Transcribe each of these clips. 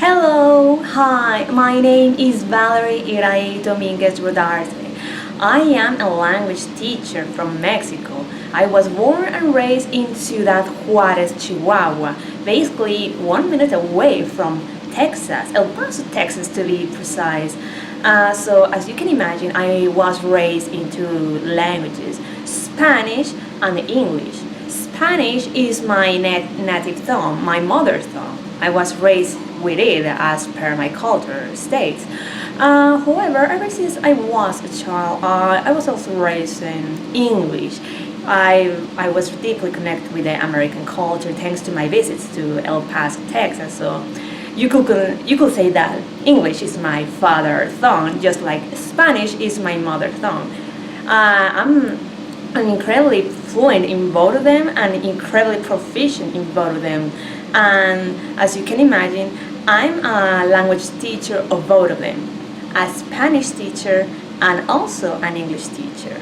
Hi, my name is Valerie Rodarte. I am a language teacher from Mexico. I was born and raised in Ciudad Juarez, Chihuahua, basically 1 minute away from Texas, El Paso, Texas to be precise. So as you can imagine, I was raised in two languages, Spanish and English. Spanish is my native tongue, my mother tongue. I was raised with it as per my culture states. However, ever since I was a child, I was also raised in English. I was deeply connected with the American culture thanks to my visits to El Paso, Texas. So you could say that English is my father tongue, just like Spanish is my mother tongue. I'm incredibly fluent in both of them and incredibly proficient in both of them. And as you can imagine, I'm a language teacher of both of them, a Spanish teacher and also an English teacher.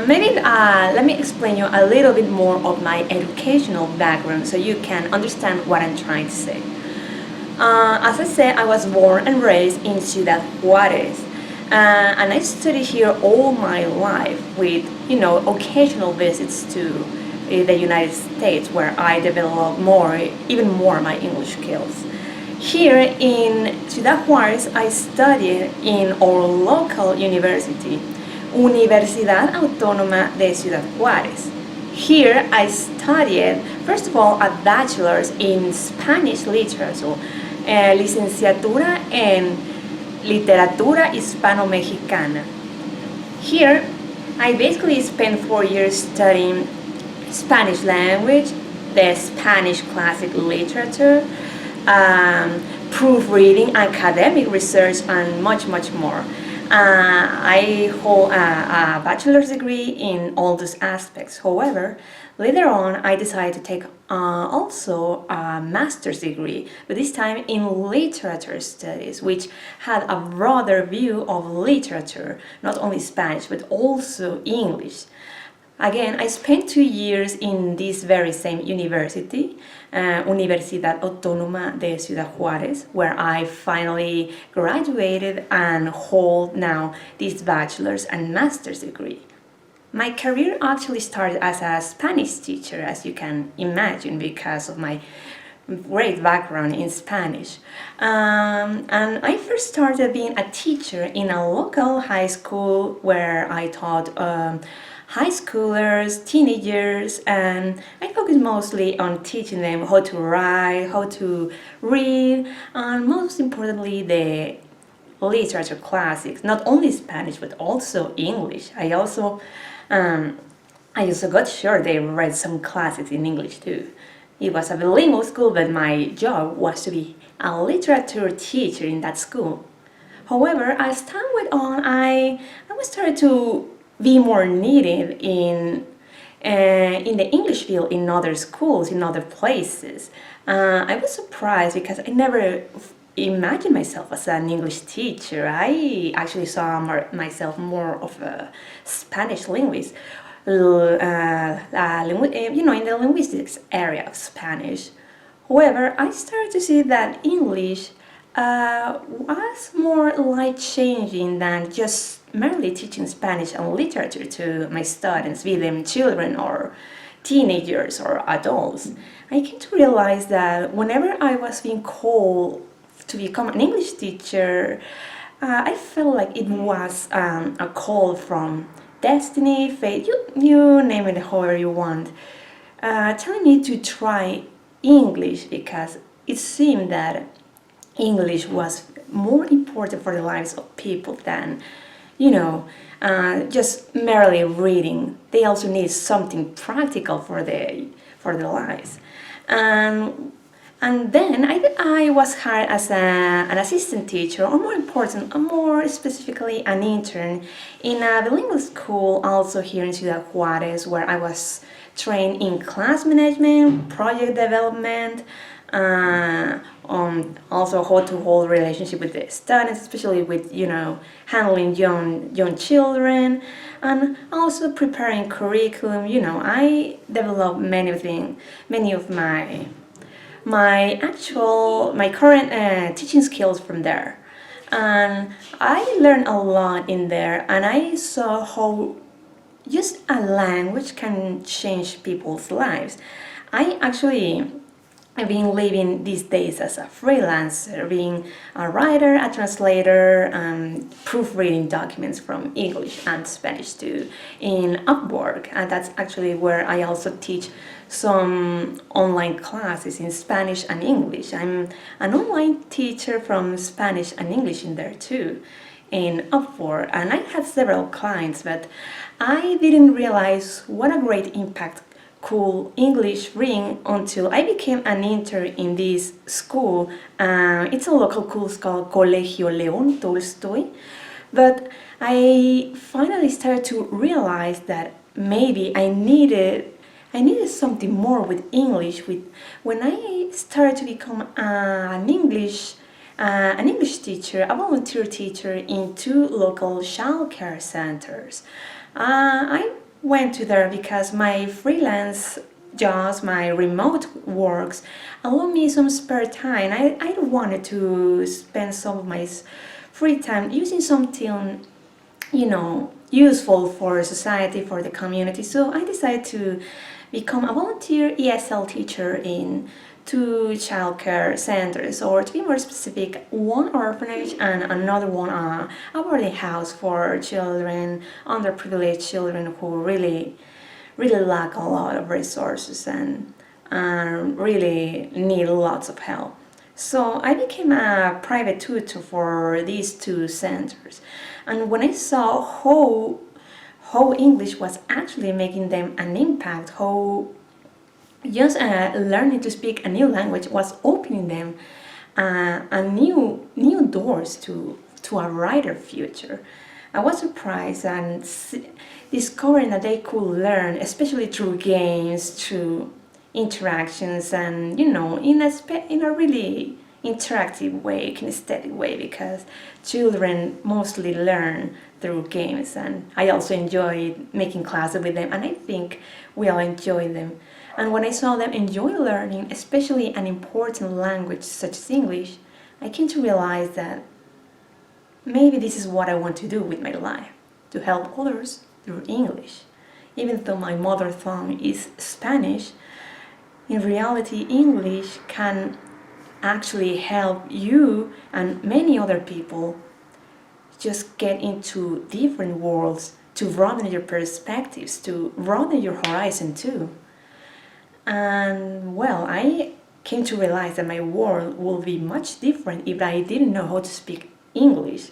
Maybe let me explain you a little bit more of my educational background so you can understand what I'm trying to say. As I said, I was born and raised in Ciudad Juarez, and I studied here all my life with, occasional visits to the United States where I developed even more my English skills. Here in Ciudad Juarez, I studied in our local university, Universidad Autónoma de Ciudad Juárez. Here I studied, first of all, a bachelor's in Spanish literature, licenciatura en literatura hispano-mexicana. Here I basically spent 4 years studying Spanish language, the Spanish classic literature, proofreading, academic research, and much, much more. I hold a bachelor's degree in all these aspects. However, later on, I decided to take also a master's degree, but this time in literature studies, which had a broader view of literature, not only Spanish, but also English. Again, I spent 2 years in this very same university, Universidad Autónoma de Ciudad Juárez, where I finally graduated and hold now this bachelor's and master's degree. My career actually started as a Spanish teacher, as you can imagine, because of my great background in Spanish. And I first started being a teacher in a local high school where I taught high schoolers, teenagers, and I focus mostly on teaching them how to write, how to read, and most importantly, the literature classics, not only Spanish but also English. I also got sure they read some classics in English too. It was a bilingual school, but my job was to be a literature teacher in that school. However, as time went on, I was started to be more needed in the English field in other schools, in other places. I was surprised because I never imagined myself as an English teacher. I actually saw myself more of a Spanish linguist, in the linguistics area of Spanish. However, I started to see that English was more life-changing than just merely teaching Spanish and literature to my students, be them children or teenagers or adults. I came to realize that whenever I was being called to become an English teacher, I felt like it was a call from destiny, fate, you name it however you want, telling me to try English because it seemed that English was more important for the lives of people than, just merely reading. They also need something practical for their lives. And then I was hired as an assistant teacher, or more specifically, an intern in a bilingual school, also here in Ciudad Juarez, where I was trained in class management, project development, also how to hold relationship with the students, especially with handling young children, and also preparing curriculum. I developed many of my my current teaching skills from there. And I learned a lot in there, and I saw how just a language can change people's lives. I actually I've been living these days as a freelancer, being a writer, a translator, proofreading documents from English and Spanish too in Upwork. And that's actually where I also teach some online classes in Spanish and English. I'm an online teacher from Spanish and English in there too, in Upwork. And I have several clients, but I didn't realize what a great impact cool English bring until I became an intern in this school. It's a local school called Colegio León Tolstoy. But I finally started to realize that maybe I needed something more with English. When I started to become an English teacher, a volunteer teacher in two local child care centers. I went to there because my freelance jobs, my remote works, allow me some spare time. I wanted to spend some of my free time using something, useful for society, for the community. So I decided to become a volunteer ESL teacher in two childcare centers, or to be more specific, one orphanage and another one a boarding house for children, underprivileged children who really lack a lot of resources and really need lots of help. So I became a private tutor for these two centers, and when I saw how English was actually making them an impact, how just learning to speak a new language was opening them a new doors to a brighter future. I was surprised and discovering that they could learn, especially through games, through interactions, and in a really interactive way, kinesthetic way, because children mostly learn through games, and I also enjoyed making classes with them, and I think we all enjoy them. And when I saw them enjoy learning, especially an important language such as English, I came to realize that maybe this is what I want to do with my life, to help others through English. Even though my mother tongue is Spanish, in reality, English can actually help you and many other people just get into different worlds, to broaden your perspectives, to broaden your horizon too. And well, I came to realize that my world will be much different if I didn't know how to speak English.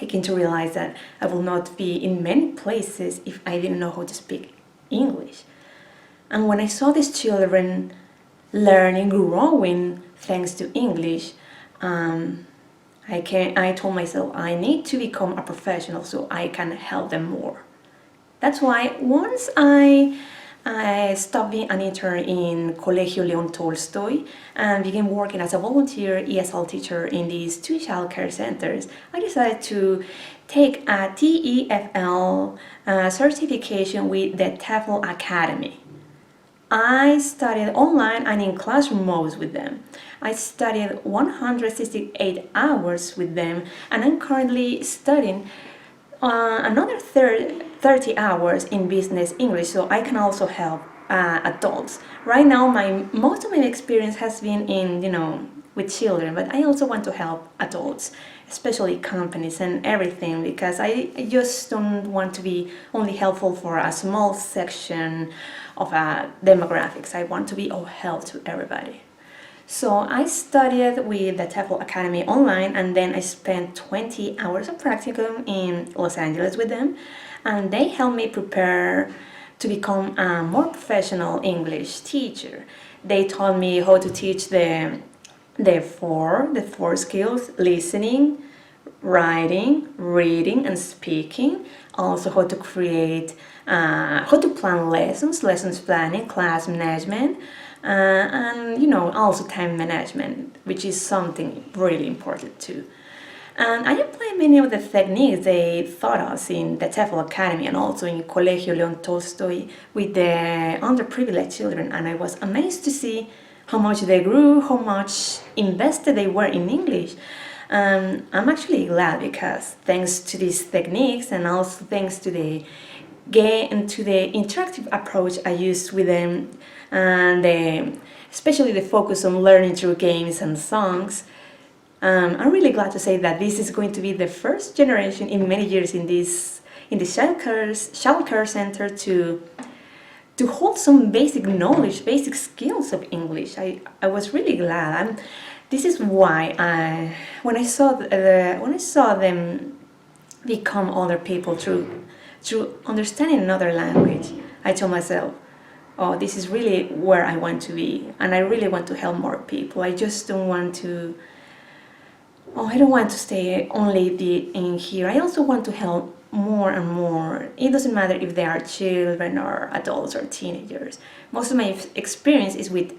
I came to realize that I will not be in many places if I didn't know how to speak English. And when I saw these children learning, growing thanks to English, I told myself I need to become a professional so I can help them more. That's why once I stopped being an intern in Colegio León Tolstoy and began working as a volunteer ESL teacher in these two childcare centers, I decided to take a TEFL certification with the TEFL Academy. I studied online and in classroom modes with them. I studied 168 hours with them, and I'm currently studying another 30 hours in business English, so I can also help adults. Right now, most of my experience has been in, with children, but I also want to help adults, especially companies and everything, because I just don't want to be only helpful for a small section of demographics. I want to be of help to everybody. So I studied with the TEFL Academy online, and then I spent 20 hours of practicum in Los Angeles with them, and they helped me prepare to become a more professional English teacher. They taught me how to teach the four skills: listening, writing, reading, and speaking. Also how to create, how to plan lessons planning, class management, and also time management, which is something really important too. And I apply many of the techniques they taught us in the TEFL Academy and also in Colegio León Tolstoy with the underprivileged children, and I was amazed to see how much they grew, how much invested they were in English. I'm actually glad because thanks to these techniques and also thanks to the interactive approach I used with them, and especially the focus on learning through games and songs, I'm really glad to say that this is going to be the first generation in many years in the child care center to hold some basic knowledge, basic skills of English. I was really glad. This is why when I saw them become other people through understanding another language, I told myself, oh, this is really where I want to be, and I really want to help more people. I just don't want to. Oh, I don't want to stay only in here. I also want to help more and more. It doesn't matter if they are children or adults or teenagers. Most of my experience is with,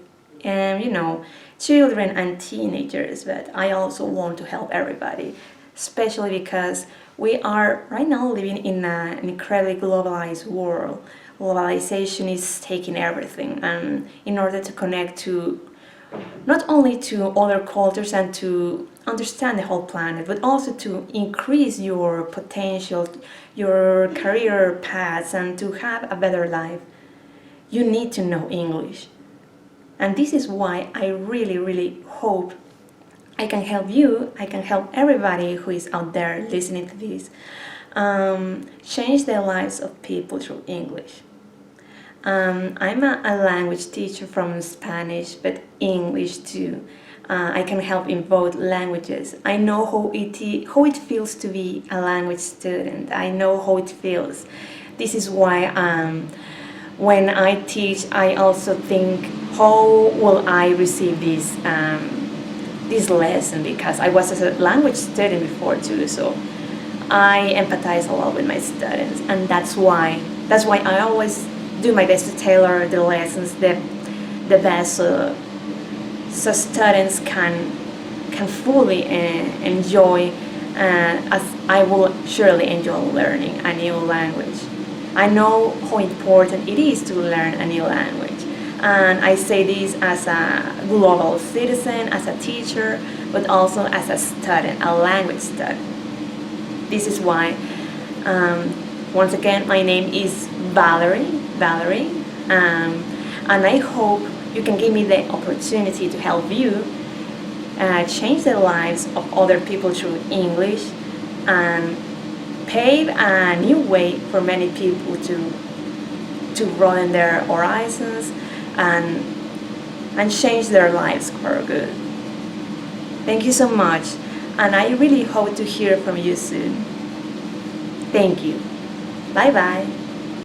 children and teenagers, but I also want to help everybody, especially because we are right now living in an incredibly globalized world. Globalization is taking everything, and in order to connect to not only to other cultures and to understand the whole planet, but also to increase your potential, your career paths, and to have a better life, you need to know English. And this is why I really, really hope I can help you, I can help everybody who is out there listening to this, change the lives of people through English. I'm a language teacher from Spanish, but English too. I can help in both languages. I know how it feels to be a language student. I know how it feels. This is why when I teach, I also think, how will I receive this lesson? Because I was a language student before too, so I empathize a lot with my students, and that's why I always do my best to tailor the lessons the best, so students can fully enjoy, as I will surely enjoy learning a new language. I know how important it is to learn a new language, and I say this as a global citizen, as a teacher, but also as a student, a language student. This is why, once again, my name is Valerie, and I hope you can give me the opportunity to help you change the lives of other people through English and pave a new way for many people to broaden their horizons and change their lives for good. Thank you so much, and I really hope to hear from you soon. Thank you. Bye bye.